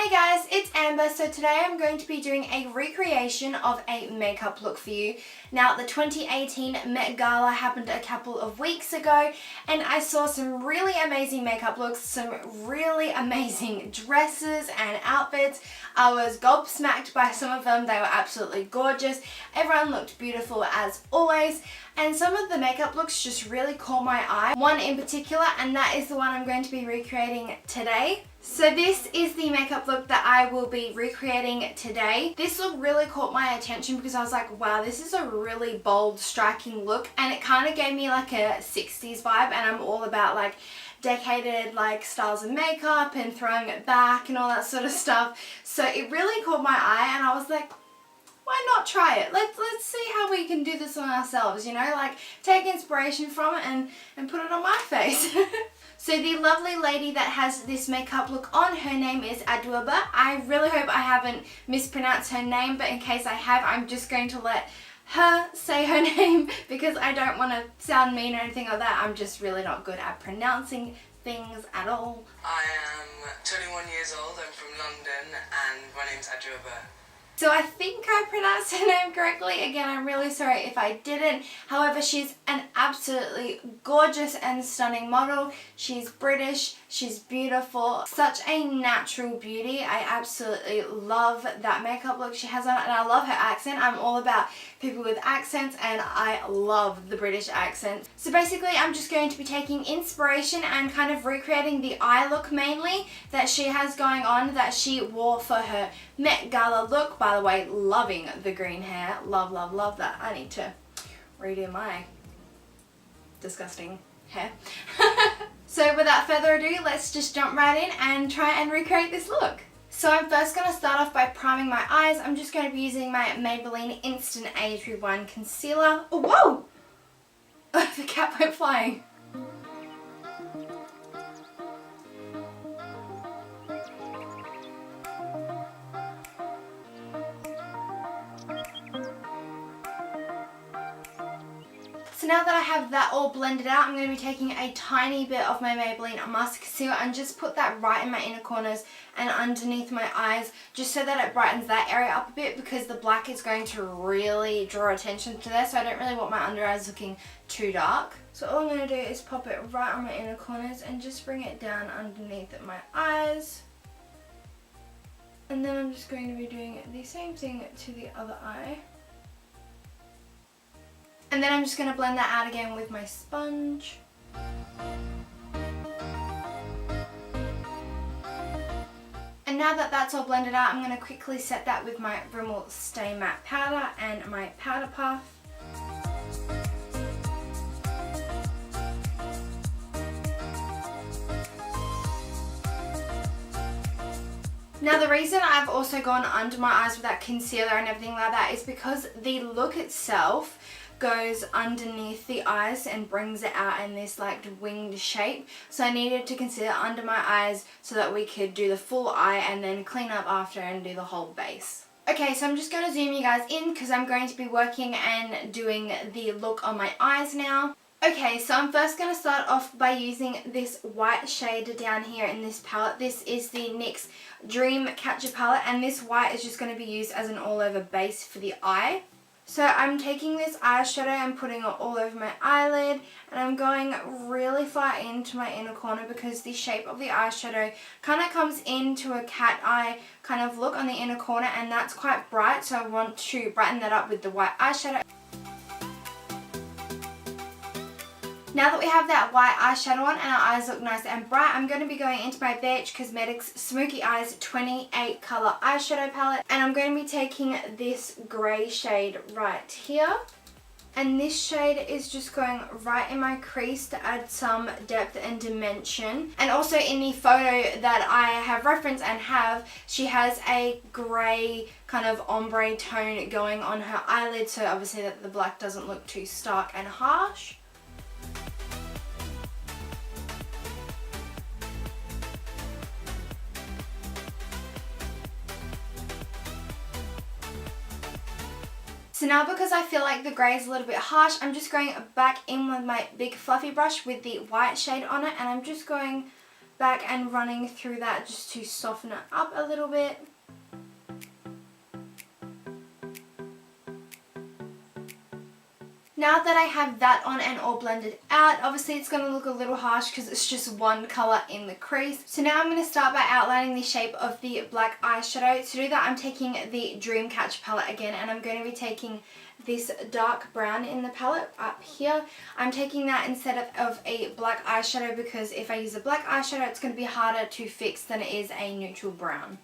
Hey guys, it's Amber. So today I'm going to be doing a recreation of a makeup look for you. Now the 2018 Met Gala happened a couple of weeks ago and I saw some really amazing makeup looks, some really amazing dresses and outfits. I was gobsmacked by some of them. They were absolutely gorgeous. Everyone looked beautiful as always. And some of the makeup looks just really caught my eye. One in particular, and that is the one I'm going to be recreating today. So this is the makeup look that I will be recreating today. This look really caught my attention because I was like, wow, this is a really bold, striking look. And it kind of gave me like a 60s vibe, and I'm all about like decaded like styles of makeup and throwing it back and all that sort of stuff. So it really caught my eye and I was like, why not try it? Let's see how we can do this on ourselves, you know, like take inspiration from it and put it on my face. So the lovely lady that has this makeup look on, her name is Adwoa Aboah. I really hope I haven't mispronounced her name, but in case I have, I'm just going to let her say her name because I don't want to sound mean or anything like that. I'm just really not good at pronouncing things at all. I am 21 years old, I'm from London, and my name's Adwoa Aboah. So I think I pronounced her name correctly. Again, I'm really sorry if I didn't. However, she's an absolutely gorgeous and stunning model. She's British, she's beautiful, such a natural beauty. I absolutely love that makeup look she has on, and I love her accent. I'm all about people with accents and I love the British accent. So basically I'm just going to be taking inspiration and kind of recreating the eye look mainly that she has going on, that she wore for her Met Gala look. By the way, loving the green hair. Love, love, love that. I need to redo my disgusting hair. So without further ado, let's just jump right in and try and recreate this look. So I'm first going to start off by priming my eyes. I'm just going to be using my Maybelline Instant Age Rewind Concealer. Oh, whoa! The cat went flying. So now that I have that all blended out, I'm going to be taking a tiny bit of my Maybelline Master Concealer and just put that right in my inner corners and underneath my eyes, just so that it brightens that area up a bit, because the black is going to really draw attention to there, so I don't really want my under eyes looking too dark. So all I'm going to do is pop it right on my inner corners and just bring it down underneath my eyes. And then I'm just going to be doing the same thing to the other eye. And then I'm just going to blend that out again with my sponge. And now that that's all blended out, I'm going to quickly set that with my Rimmel Stay Matte Powder and my Powder Puff. Now the reason I've also gone under my eyes with that concealer and everything like that is because the look itself goes underneath the eyes and brings it out in this like winged shape. So I needed to conceal under my eyes so that we could do the full eye and then clean up after and do the whole base. Okay, so I'm just going to zoom you guys in because I'm going to be working and doing the look on my eyes now. Okay, so I'm first going to start off by using this white shade down here in this palette. This is the NYX Dream Catcher palette, and this white is just going to be used as an all-over base for the eye. So I'm taking this eyeshadow and putting it all over my eyelid, and I'm going really far into my inner corner because the shape of the eyeshadow kind of comes into a cat eye kind of look on the inner corner, and that's quite bright, so I want to brighten that up with the white eyeshadow. Now that we have that white eyeshadow on and our eyes look nice and bright, I'm going to be going into my BH Cosmetics Smoky Eyes 28 Color Eyeshadow Palette. And I'm going to be taking this grey shade right here. And this shade is just going right in my crease to add some depth and dimension. And also in the photo that I have referenced and have, she has a grey kind of ombre tone going on her eyelid. So obviously that the black doesn't look too stark and harsh. So now because I feel like the grey is a little bit harsh, I'm just going back in with my big fluffy brush with the white shade on it, and I'm just going back and running through that just to soften it up a little bit. Now that I have that on and all blended out, obviously it's going to look a little harsh because it's just one colour in the crease. So now I'm going to start by outlining the shape of the black eyeshadow. To do that, I'm taking the Dreamcatcher palette again, and I'm going to be taking this dark brown in the palette up here. I'm taking that instead of a black eyeshadow because if I use a black eyeshadow, it's going to be harder to fix than it is a neutral brown.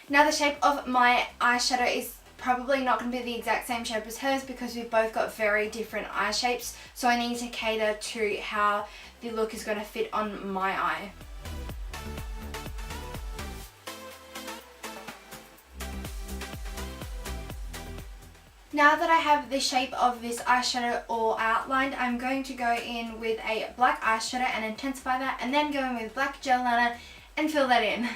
Now the shape of my eyeshadow is probably not going to be the exact same shape as hers because we've both got very different eye shapes, so I need to cater to how the look is going to fit on my eye. Now that I have the shape of this eyeshadow all outlined, I'm going to go in with a black eyeshadow and intensify that, and then go in with black gel liner and fill that in.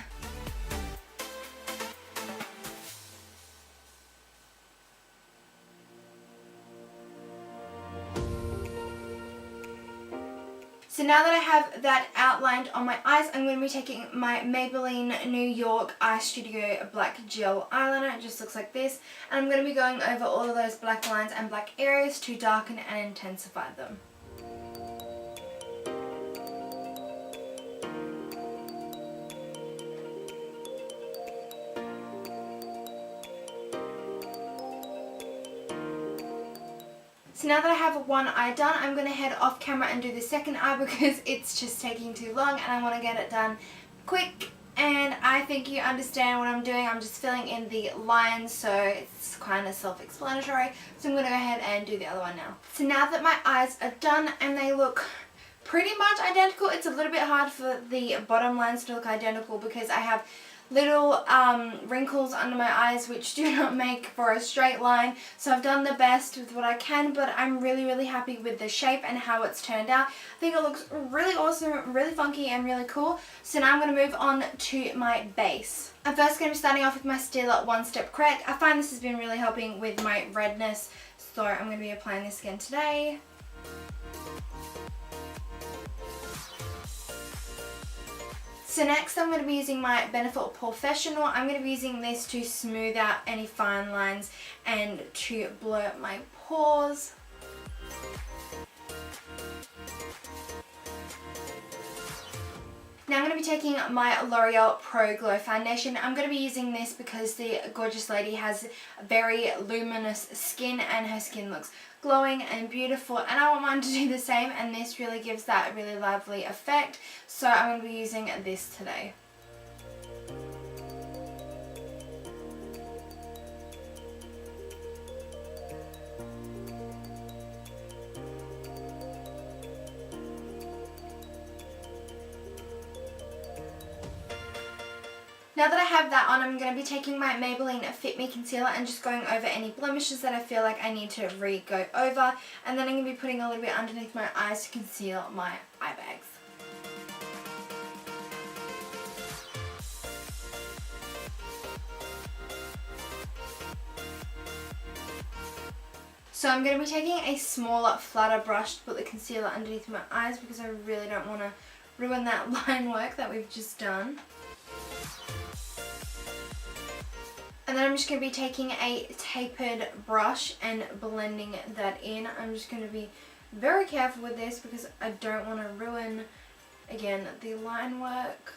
So now that I have that outlined on my eyes, I'm going to be taking my Maybelline New York Eye Studio Black Gel Eyeliner. It just looks like this. And I'm going to be going over all of those black lines and black areas to darken and intensify them. So now that I have one eye done, I'm going to head off camera and do the second eye because it's just taking too long and I want to get it done quick. And I think you understand what I'm doing. I'm just filling in the lines, so it's kind of self-explanatory. So I'm going to go ahead and do the other one now. So now that my eyes are done and they look pretty much identical, it's a little bit hard for the bottom lines to look identical because I have little wrinkles under my eyes which do not make for a straight line. So I've done the best with what I can, but I'm really happy with the shape and how it's turned out. I think it looks really awesome, really funky and really cool. So now I'm going to move on to my base. I'm first going to be starting off with my Still One Step Correct. I find this has been really helping with my redness, so I'm going to be applying this again today. So next I'm going to be using my Benefit Professional. I'm going to be using this to smooth out any fine lines and to blur my pores. Now I'm going to be taking my L'Oreal Pro Glow Foundation. I'm going to be using this because the gorgeous lady has very luminous skin and her skin looks glowing and beautiful, and I want mine to do the same, and this really gives that really lovely effect. So I'm going to be using this today. Now that I have that on, I'm going to be taking my Maybelline Fit Me Concealer and just going over any blemishes that I feel like I need to re-go over. And then I'm going to be putting a little bit underneath my eyes to conceal my eye bags. So I'm going to be taking a smaller, flatter brush to put the concealer underneath my eyes because I really don't want to ruin that line work that we've just done. And then I'm just going to be taking a tapered brush and blending that in. I'm just going to be very careful with this because I don't want to ruin, again, the line work.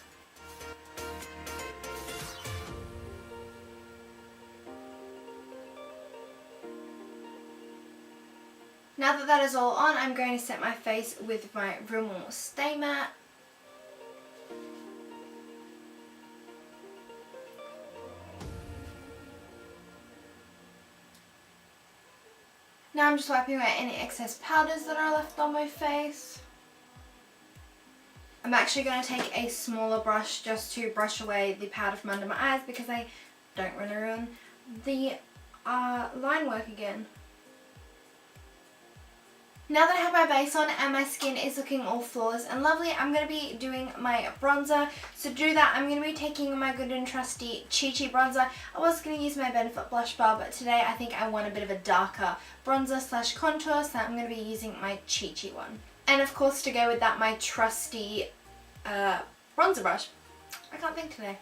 Now that that is all on, I'm going to set my face with my Rimmel Stay Matte. Now I'm just wiping away any excess powders that are left on my face. I'm actually going to take a smaller brush just to brush away the powder from under my eyes because I don't want to ruin the line work again. Now that I have my base on and my skin is looking all flawless and lovely, I'm going to be doing my bronzer. So to do that, I'm going to be taking my good and trusty Chi Chi bronzer. I was going to use my Benefit blush bar, but today I think I want a bit of a darker bronzer slash contour, so I'm going to be using my Chi Chi one. And of course, to go with that, my trusty bronzer brush. I can't think today.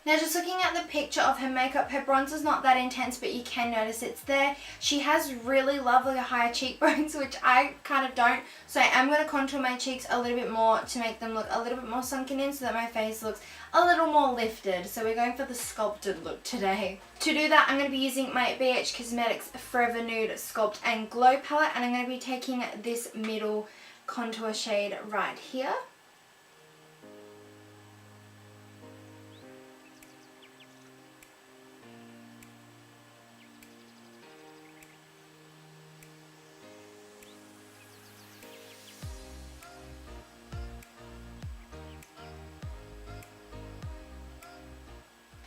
Now just looking at the picture of her makeup, her bronzer's not that intense, but you can notice it's there. She has really lovely high cheekbones, which I kind of don't. So I am going to contour my cheeks a little bit more to make them look a little bit more sunken in so that my face looks a little more lifted. So we're going for the sculpted look today. To do that, I'm going to be using my BH Cosmetics Forever Nude Sculpt and Glow palette, and I'm going to be taking this middle contour shade right here.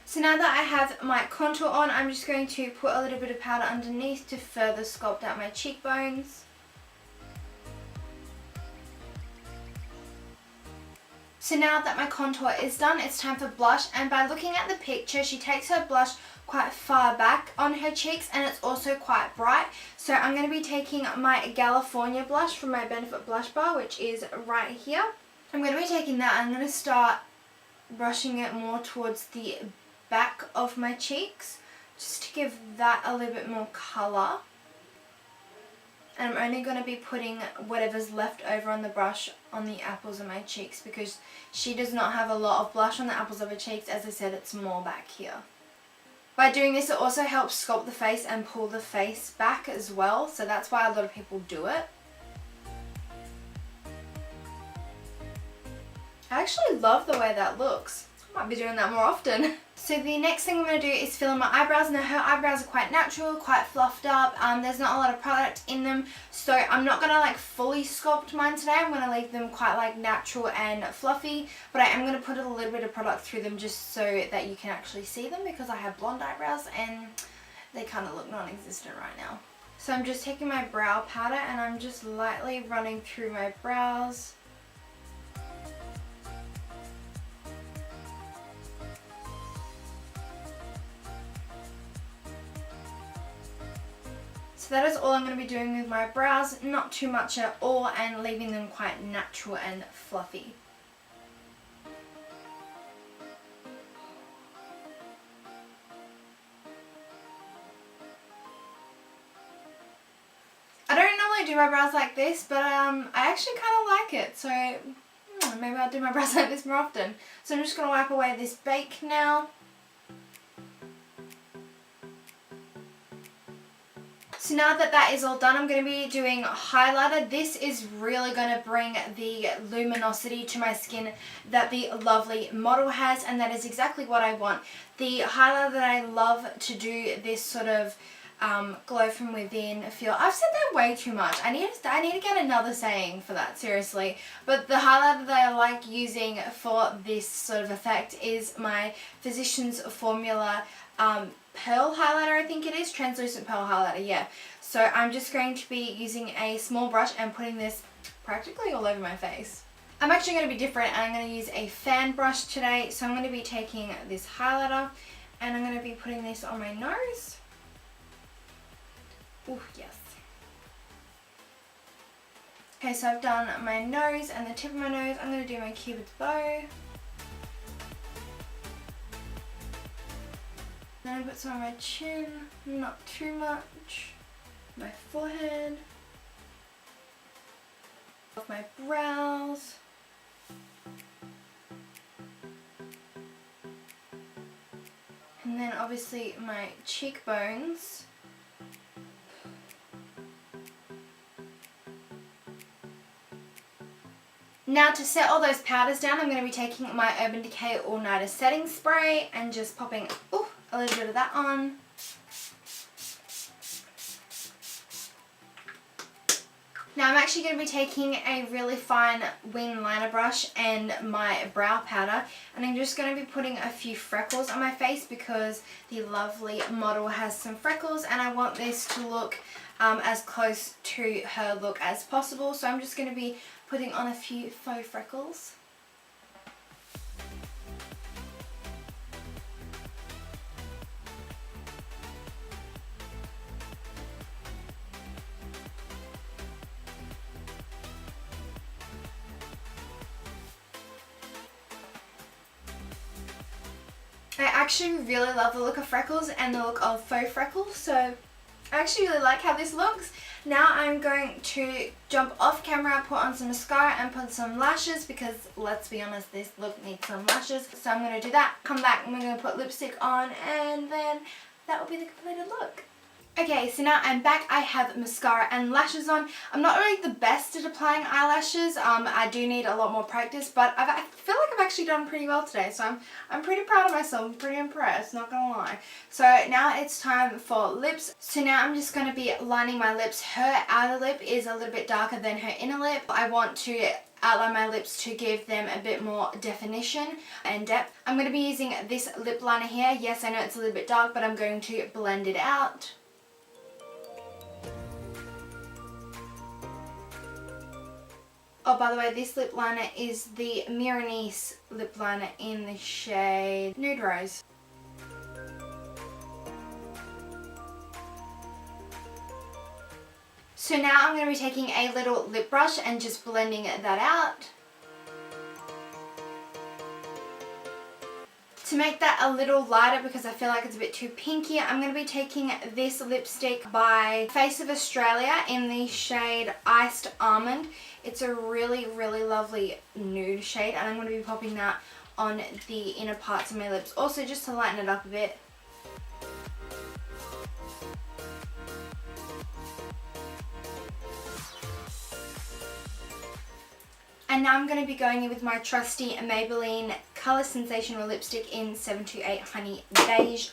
So now that I have my contour on, I'm just going to put a little bit of powder underneath to further sculpt out my cheekbones. So now that my contour is done, it's time for blush, and by looking at the picture, she takes her blush quite far back on her cheeks and it's also quite bright. So I'm going to be taking my California blush from my Benefit blush bar, which is right here. I'm going to be taking that and I'm going to start brushing it more towards the back of my cheeks just to give that a little bit more colour. And I'm only going to be putting whatever's left over on the brush on the apples of my cheeks because she does not have a lot of blush on the apples of her cheeks. As I said, it's more back here. By doing this, it also helps sculpt the face and pull the face back as well, so that's why a lot of people do it. I actually love the way that looks. I might be doing that more often. So the next thing I'm going to do is fill in my eyebrows. Now her eyebrows are quite natural, quite fluffed up. There's not a lot of product in them, so I'm not going to like fully sculpt mine today. I'm going to leave them quite like natural and fluffy, but I am going to put a little bit of product through them just so that you can actually see them because I have blonde eyebrows and they kind of look non-existent right now. So I'm just taking my brow powder and I'm just lightly running through my brows. So that is all I'm going to be doing with my brows, not too much at all, and leaving them quite natural and fluffy. I don't normally do my brows like this, but I actually kind of like it, so maybe I'll do my brows like this more often. So I'm just going to wipe away this bake now. So now that that is all done, I'm going to be doing highlighter. This is really going to bring the luminosity to my skin that the lovely model has, and that is exactly what I want. The highlighter that I love to do this sort of glow from within feel. I've said that way too much. I need to get another saying for that, seriously. But the highlighter that I like using for this sort of effect is my Physicians Formula pearl highlighter, I think it is, translucent pearl highlighter, yeah. So I'm just going to be using a small brush and putting this practically all over my face. I'm actually going to be different and I'm going to use a fan brush today. So I'm going to be taking this highlighter and I'm going to be putting this on my nose. Ooh, yes. Okay, so I've done my nose and the tip of my nose. I'm going to do my cupid's bow. Then I put some on my chin, not too much. My forehead. Off my brows. And then obviously my cheekbones. Now to set all those powders down, I'm going to be taking my Urban Decay All Nighter Setting Spray and just popping a little bit of that on. Now I'm actually going to be taking a really fine wing liner brush and my brow powder, and I'm just going to be putting a few freckles on my face because the lovely model has some freckles and I want this to look as close to her look as possible. So I'm just going to be putting on a few faux freckles. I actually really love the look of freckles and the look of faux freckles, so I actually really like how this looks. Now I'm going to jump off camera, put on some mascara and put some lashes because let's be honest, this look needs some lashes. So I'm going to do that, come back and we're going to put lipstick on and then that will be the completed look. Okay, so now I'm back. I have mascara and lashes on. I'm not really the best at applying eyelashes. I do need a lot more practice, but I feel like I've actually done pretty well today. So I'm pretty proud of myself. I'm pretty impressed, not gonna lie. So now it's time for lips. So now I'm just gonna be lining my lips. Her outer lip is a little bit darker than her inner lip. I want to outline my lips to give them a bit more definition and depth. I'm going to be using this lip liner here. Yes, I know it's a little bit dark, but I'm going to blend it out. Oh, by the way, this lip liner is the Milanese lip liner in the shade Nude Rose. So now I'm going to be taking a little lip brush and just blending that out. To make that a little lighter because I feel like it's a bit too pinky, I'm going to be taking this lipstick by Face of Australia in the shade Iced Almond. It's a really, really lovely nude shade and I'm going to be popping that on the inner parts of my lips also just to lighten it up a bit. And now I'm going to be going in with my trusty Maybelline Colour Sensational lipstick in 728 Honey Beige.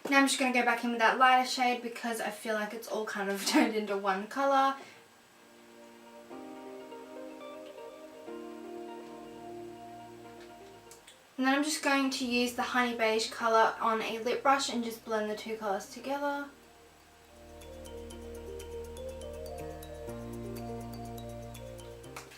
Now I'm just going to go back in with that lighter shade because I feel like it's all kind of turned into one colour. And then I'm just going to use the Honey Beige colour on a lip brush and just blend the two colours together.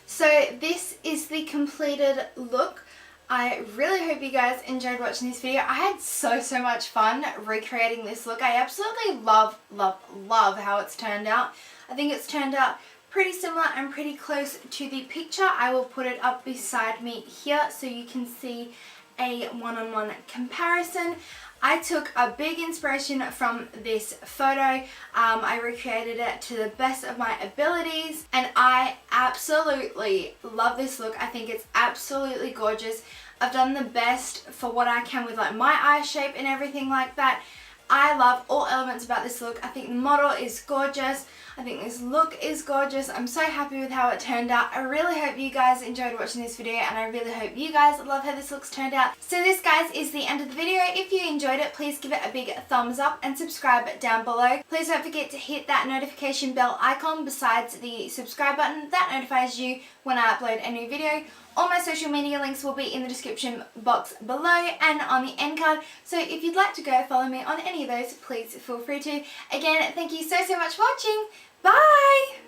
So this is the completed look. I really hope you guys enjoyed watching this video. I had so much fun recreating this look. I absolutely love how it's turned out. I think it's turned out pretty similar and pretty close to the picture. I will put it up beside me here so you can see a one-on-one comparison. I took a big inspiration from this photo. I recreated it to the best of my abilities and I absolutely love this look. I think it's absolutely gorgeous. I've done the best for what I can with like my eye shape and everything like that. I love all elements about this look. I think the model is gorgeous. I think this look is gorgeous. I'm so happy with how it turned out. I really hope you guys enjoyed watching this video and I really hope you guys love how this looks turned out. So this, guys, is the end of the video. If you enjoyed it, please give it a big thumbs up and subscribe down below. Please don't forget to hit that notification bell icon besides the subscribe button. That notifies you when I upload a new video. All my social media links will be in the description box below and on the end card. So if you'd like to go follow me on any of those, please feel free to. Again, thank you so much for watching. Bye!